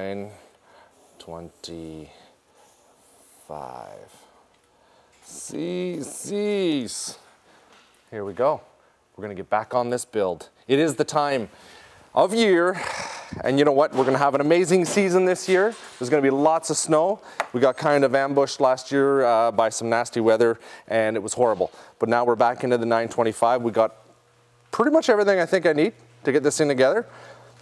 925 cc's. Here we go. We're gonna get back on this build. It is the time of year, and you know what? We're gonna have an amazing season this year. There's gonna be lots of snow. We got kind of ambushed last year by some nasty weather, and it was horrible. But now we're back into the 925. We got pretty much everything I think I need to get this thing together.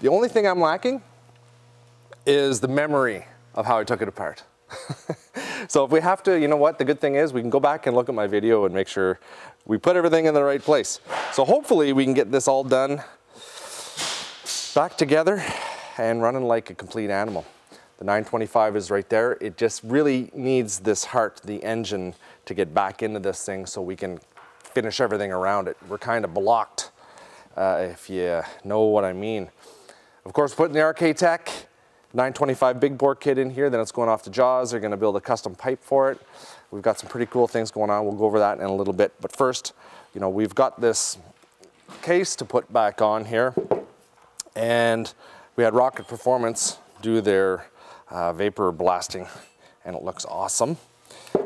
The only thing I'm lacking is the memory of how I took it apart. So if we have to, you know what, the good thing is we can go back and look at my video and make sure we put everything in the right place. So hopefully we can get this all done, back together and running like a complete animal. The 925 is right there. It just really needs this heart, the engine, to get back into this thing so we can finish everything around it. We're kind of blocked, if you know what I mean. Of course, putting the RKTek 925 big bore kit in here, then it's going off to Jaws. They're gonna build a custom pipe for it. We've got some pretty cool things going on. We'll go over that in a little bit. But first, you know, we've got this case to put back on here, and we had Rocket Performance do their vapor blasting, and it looks awesome.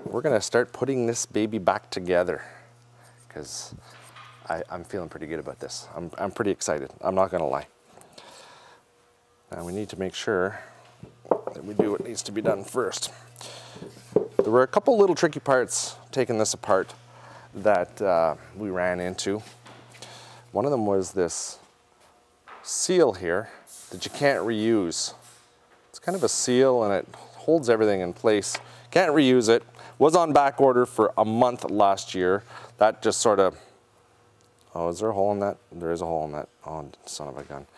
We're gonna start putting this baby back together because I'm feeling pretty good about this. I'm pretty excited, I'm not gonna lie. Now we need to make sure that we do what needs to be done first. There were a couple little tricky parts taking this apart that we ran into. One of them was this seal here that you can't reuse. It's kind of a seal and it holds everything in place. Can't reuse it. Was on back order for a month last year. That just sort of, oh, is there a hole in that? There is a hole in that. Oh, son of a gun.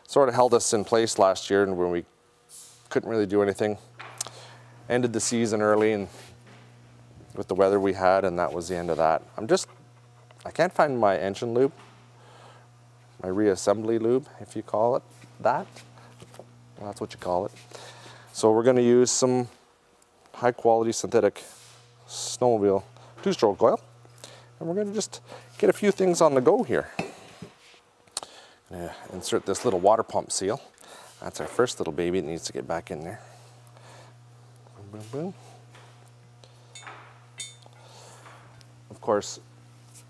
Sort of held us in place last year, and when we couldn't really do anything. Ended the season early and with the weather we had, and that was the end of that. I can't find my engine lube, my reassembly lube, if you call it that. Well, that's what you call it. So we're gonna use some high quality synthetic snowmobile two-stroke oil, and we're gonna just get a few things on the go here. Insert this little water pump seal. That's our first little baby that needs to get back in there. Boom, boom, boom. Of course,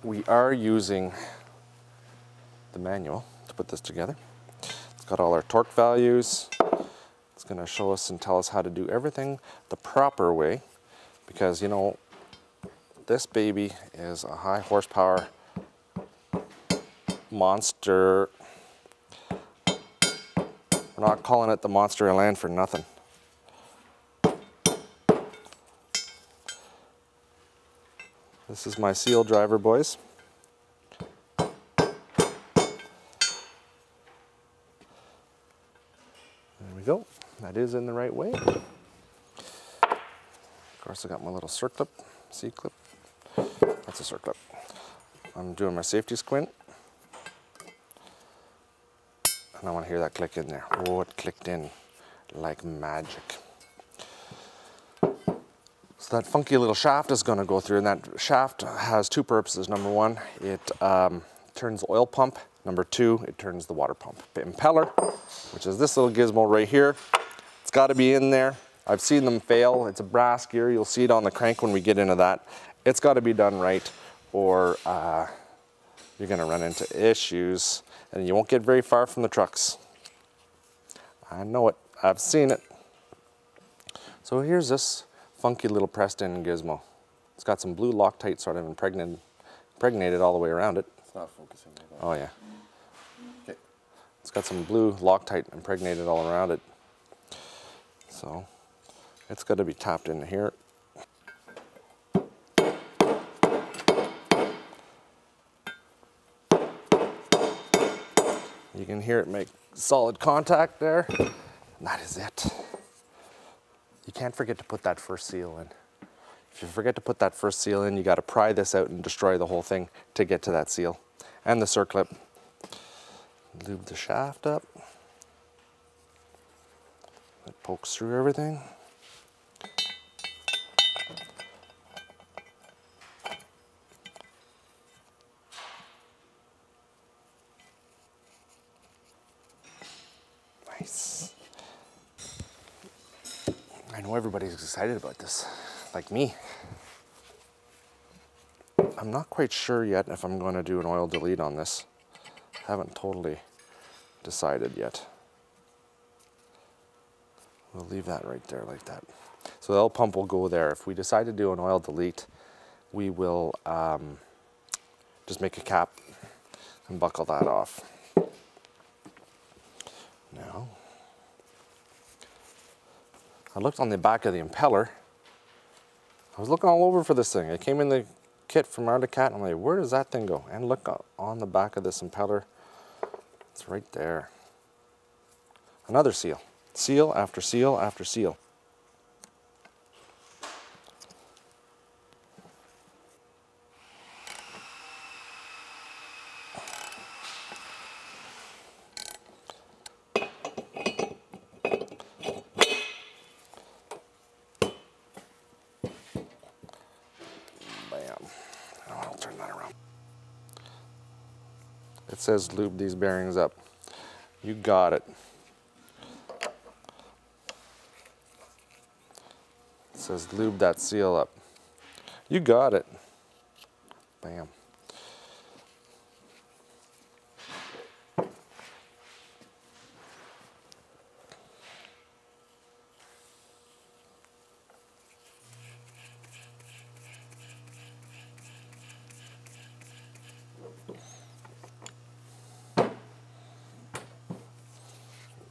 we are using the manual to put this together. It's got all our torque values. It's going to show us and tell us how to do everything the proper way, because, you know, this baby is a high horsepower monster. We're not calling it the Monster Elan for nothing. This is my seal driver, boys. There we go. That is in the right way. Of course, I got my little circlip, C-clip. That's a circlip. I'm doing my safety squint. And I want to hear that click in there. Oh, it clicked in like magic. So that funky little shaft is going to go through, and that shaft has two purposes. Number one, it turns the oil pump. Number two, it turns the water pump. The impeller, which is this little gizmo right here, it's got to be in there. I've seen them fail. It's a brass gear. You'll see it on the crank when we get into that. It's got to be done right, or you're going to run into issues. And you won't get very far from the trucks. I know it, I've seen it. So here's this funky little pressed in gizmo. It's got some blue Loctite sort of impregnated all the way around it. It's not focusing. Oh yeah. Okay. It's got some blue Loctite impregnated all around it. So it's got to be tapped into here. You can hear it make solid contact there, and that is it. You can't forget to put that first seal in. If you forget to put that first seal in, you got to pry this out and destroy the whole thing to get to that seal. And the circlip. Lube the shaft up. It pokes through everything. Nice. I know everybody's excited about this, like me. I'm not quite sure yet if I'm going to do an oil delete on this. Haven't totally decided yet. We'll leave that right there like that. So the L pump will go there. If we decide to do an oil delete, we will just make a cap and buckle that off. Now, I looked on the back of the impeller. I was looking all over for this thing. It came in the kit from RKTek, and I'm like, where does that thing go? And look on the back of this impeller. It's right there. Another seal. Seal after seal after seal. I'll turn that around. It says lube these bearings up. You got it. It says lube that seal up. You got it. Bam.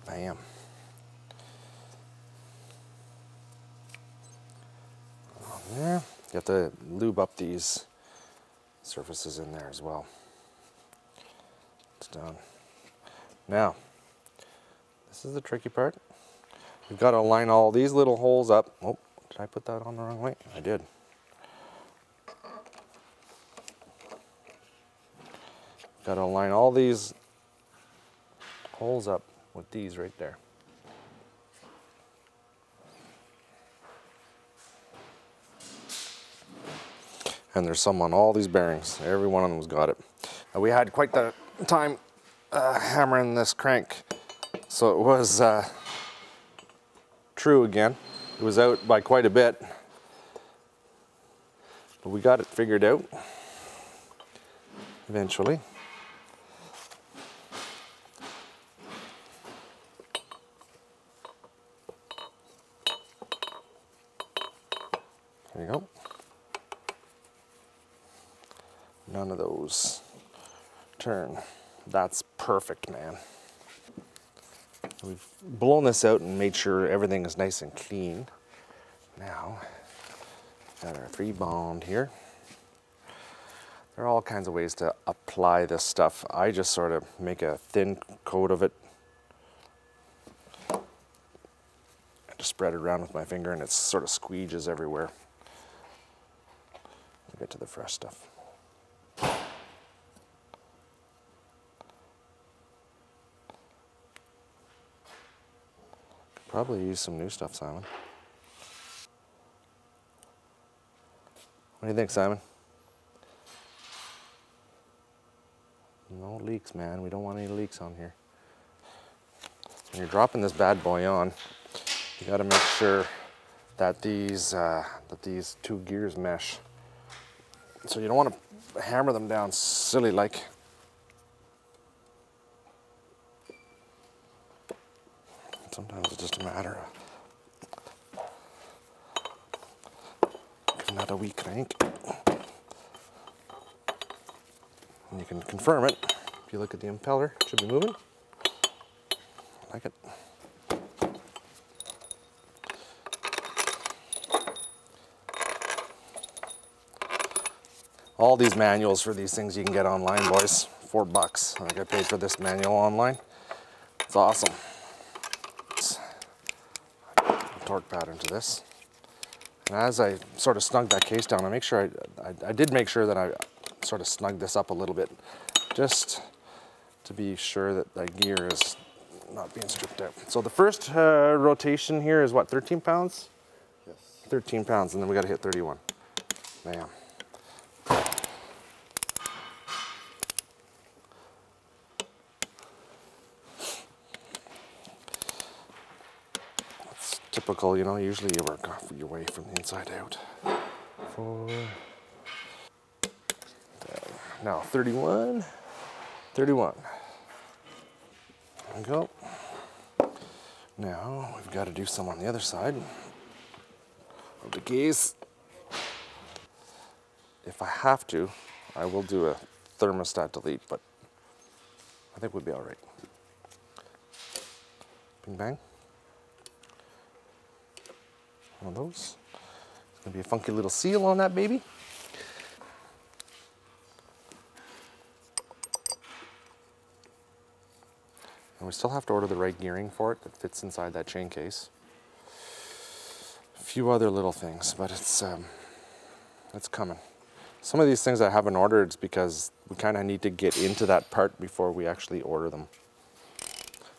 Bam. There. You have to lube up these surfaces in there as well. It's done. Now, this is the tricky part. We've got to line all these little holes up. Oh, did I put that on the wrong way? I did. Got to line all these holes up with these right there. And there's some on all these bearings. Every one of them's got it. We had quite the time hammering this crank, so it was true again. It was out by quite a bit, but we got it figured out eventually. There you go. None of those turn. That's perfect, man. We've blown this out and made sure everything is nice and clean. Now, got our 3-bond here. There are all kinds of ways to apply this stuff. I just sort of make a thin coat of it. I just spread it around with my finger and it sort of squeeges everywhere. We'll get to the fresh stuff. Probably use some new stuff, Simon. What do you think, Simon? No leaks, man. We don't want any leaks on here. When you're dropping this bad boy on, you got to make sure that these two gears mesh. So you don't want to hammer them down silly like. Sometimes it's just a matter of giving that a wee crank. And you can confirm it. If you look at the impeller, it should be moving. I like it. All these manuals for these things you can get online, boys. $4. I got paid for this manual online. It's awesome. Torque pattern to this. And as I sort of snug that case down, I did make sure that I sort of snugged this up a little bit, just to be sure that that gear is not being stripped out. So the first rotation here is what, 13 pounds? Yes. 13 pounds, and then we got to hit 31. Bam. typical, you know, usually you work off your way from the inside out. 4. Now 31, 31. There we go. Now we've got to do some on the other side of the gaze. If I have to, I will do a thermostat delete, but I think we'll be all right. Bing bang. One of those. It's gonna be a funky little seal on that baby. And we still have to order the right gearing for it that fits inside that chain case. A few other little things, but it's coming. Some of these things I haven't ordered is because we kind of need to get into that part before we actually order them.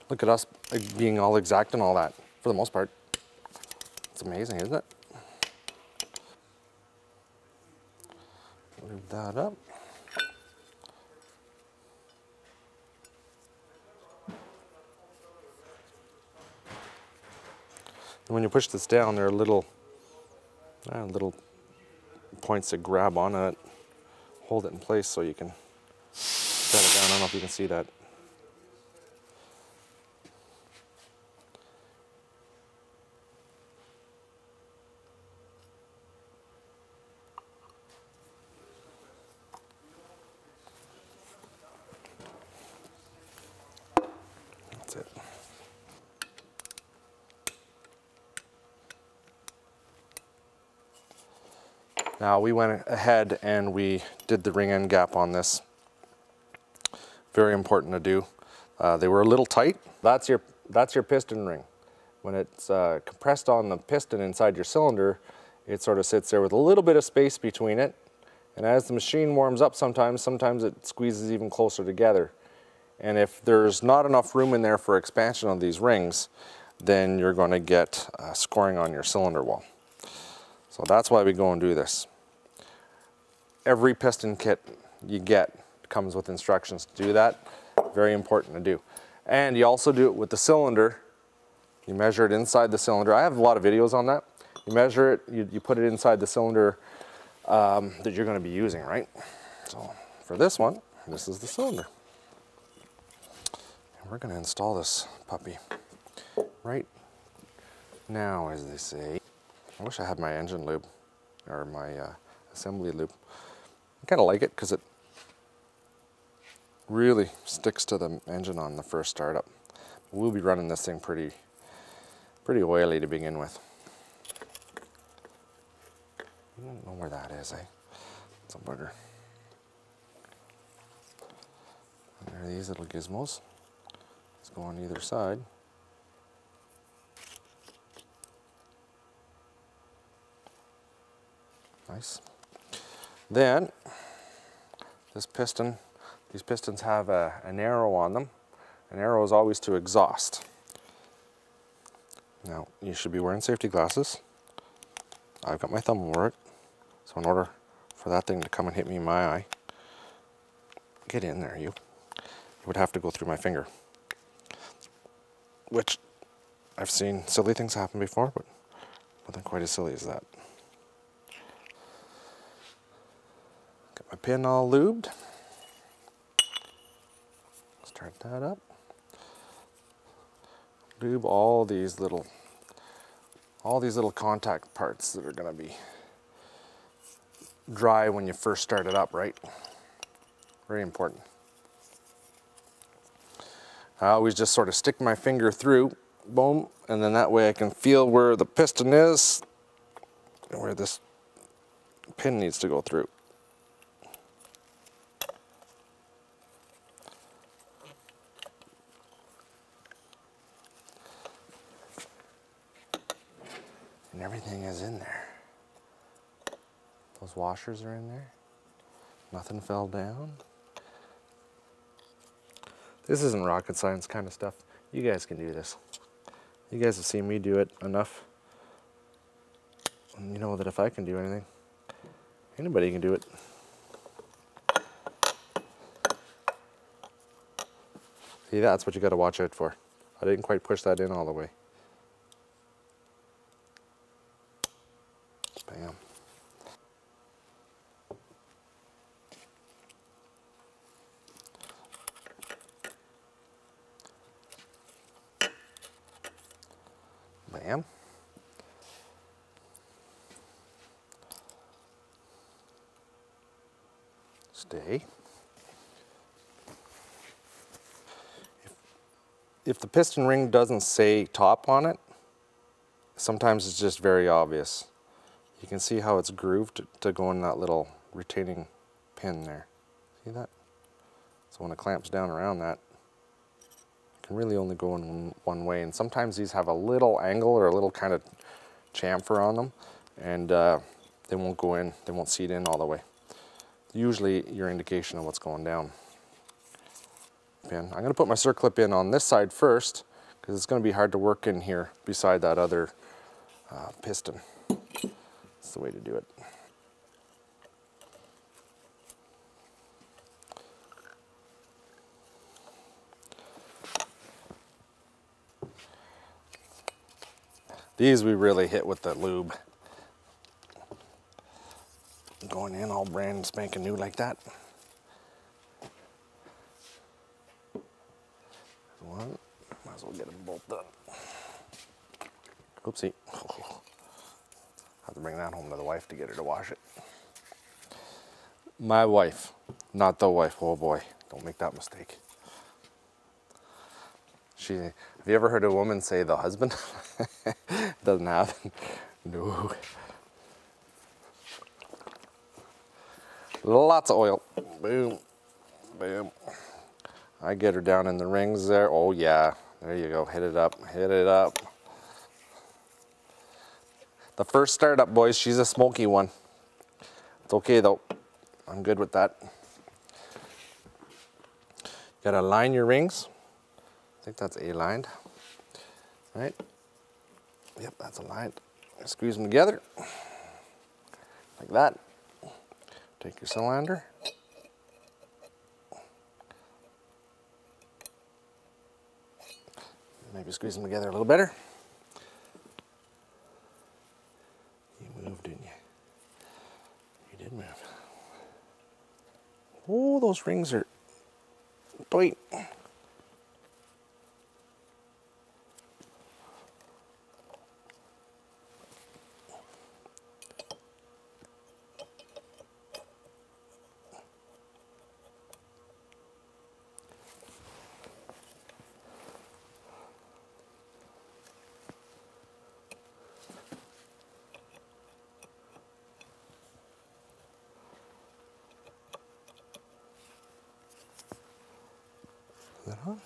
Look at us being all exact and all that, for the most part. It's amazing, isn't it? Move that up. And when you push this down, there are little points that grab on it, hold it in place so you can set it down. I don't know if you can see that. That's it. Now we went ahead and we did the ring end gap on this. Very important to do. They were a little tight. That's your piston ring. When it's compressed on the piston inside your cylinder, it sort of sits there with a little bit of space between it. And as the machine warms up sometimes it squeezes even closer together. And if there's not enough room in there for expansion of these rings, then you're going to get scoring on your cylinder wall. So that's why we go and do this. Every piston kit you get comes with instructions to do that. Very important to do. And you also do it with the cylinder. You measure it inside the cylinder. I have a lot of videos on that. You measure it, you put it inside the cylinder that you're going to be using, right? So for this one, this is the cylinder. And we're going to install this puppy right now, as they say. I wish I had my engine lube or my assembly lube. I kind of like it because it really sticks to the engine on the first startup. We'll be running this thing pretty oily to begin with. I don't know where that is, eh? It's a bugger. And there are these little gizmos. Let's go on either side. Nice. Then, this piston, these pistons have an arrow on them. An arrow is always to exhaust. Now, you should be wearing safety glasses. I've got my thumb over it. So in order for that thing to come and hit me in my eye, get in there, you would have to go through my finger. Which, I've seen silly things happen before, but nothing quite as silly as that. Got my pin all lubed. Start that up. Lube all these little contact parts that are going to be dry when you first start it up, right? Very important. I always just sort of stick my finger through, boom, and then that way I can feel where the piston is and where this pin needs to go through. And everything is in there. Those washers are in there. Nothing fell down. This isn't rocket science kind of stuff. You guys can do this. You guys have seen me do it enough. And you know that if I can do anything, anybody can do it. See, that's what you got to watch out for. I didn't quite push that in all the way. Bam. Stay. If the piston ring doesn't say top on it, sometimes it's just very obvious. You can see how it's grooved to go in that little retaining pin there. See that? So when it clamps down around that, it can really only go in one way. And sometimes these have a little angle or a little kind of chamfer on them, and they won't go in, they won't seat in all the way. Usually your indication of what's going down. Pin. I'm going to put my circlip in on this side first, because it's going to be hard to work in here beside that other piston. That's the way to do it. These we really hit with the lube. Going in all brand spanking new like that. One, might as well get them both done. Oopsie. Have to bring that home to the wife to get her to wash it. My wife, not the wife. Oh boy, don't make that mistake. Have you ever heard a woman say the husband? Doesn't happen. No. Lots of oil. Boom. Boom. I get her down in the rings there. Oh yeah. There you go. Hit it up. Hit it up. The first startup, boys, she's a smoky one. It's okay though. I'm good with that. You gotta line your rings. I think that's A-lined. Right? Yep, that's aligned. Squeeze them together. Like that. Take your cylinder. Maybe squeeze them together a little better. You moved, didn't you? You did move. Oh, those rings are tight. Is that on?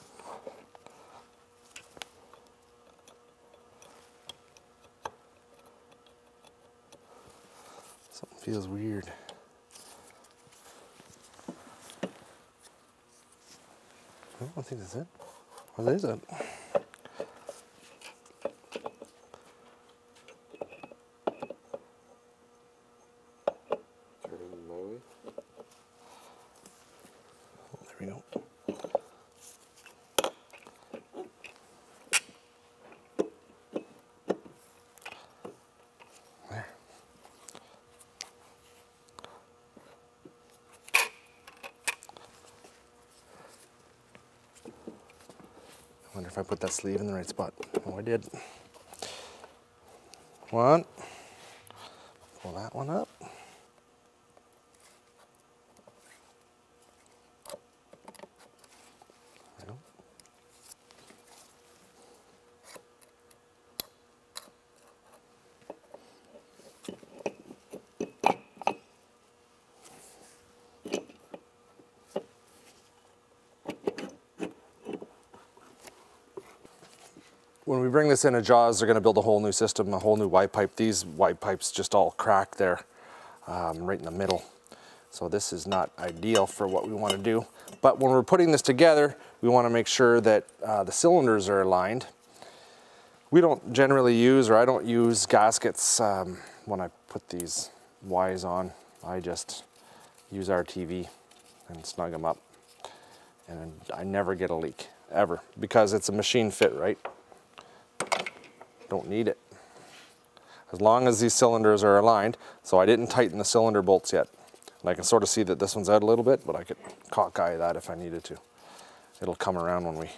Something feels weird. I don't think that's it. What is it? Turning my way. Oh, there we go. There. I wonder if I put that sleeve in the right spot. Oh, I did. One. Pull that one up. There we go. When we bring this in at Jaws, they're going to build a whole new system, a whole new Y pipe. These Y pipes just all crack there, right in the middle. So this is not ideal for what we want to do. But when we're putting this together, we want to make sure that the cylinders are aligned. We don't generally use, or I don't use gaskets when I put these Ys on. I just use RTV and snug them up. And I never get a leak, ever, because it's a machine fit, right? Don't need it. As long as these cylinders are aligned, so I didn't tighten the cylinder bolts yet. And I can sort of see that this one's out a little bit, but I could cockeye that if I needed to. It'll come around when we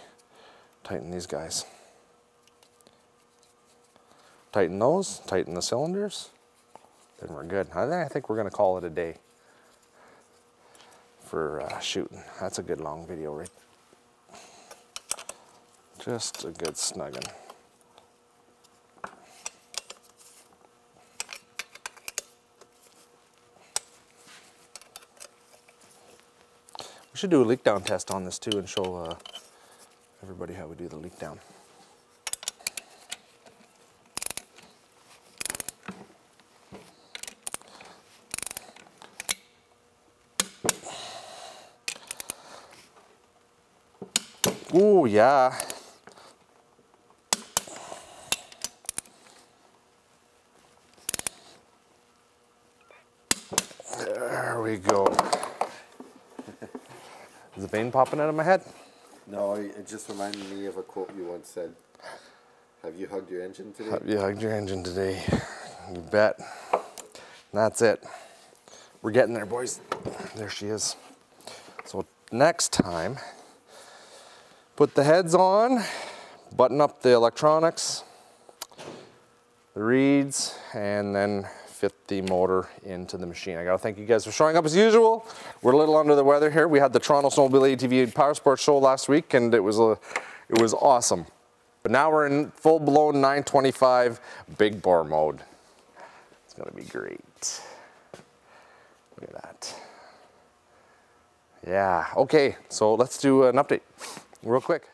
tighten these guys. Tighten those, tighten the cylinders, then we're good. I think we're gonna call it a day for shooting. That's a good long video, right? Just a good snuggin'. We should do a leak down test on this too and show everybody how we do the leak down. Ooh, yeah. There we go. Is the vein popping out of my head? No, it just reminded me of a quote you once said. Have you hugged your engine today? Have you hugged your engine today? You bet. That's it. We're getting there, boys. There she is. So next time, put the heads on, button up the electronics, the reeds, and then fit the motor into the machine. I gotta thank you guys for showing up as usual. We're a little under the weather here. We had the Toronto Snowmobile ATV Power Sports show last week and it was awesome. But now we're in full-blown 925 big bore mode. It's gonna be great. Look at that. Yeah, okay, so let's do an update real quick.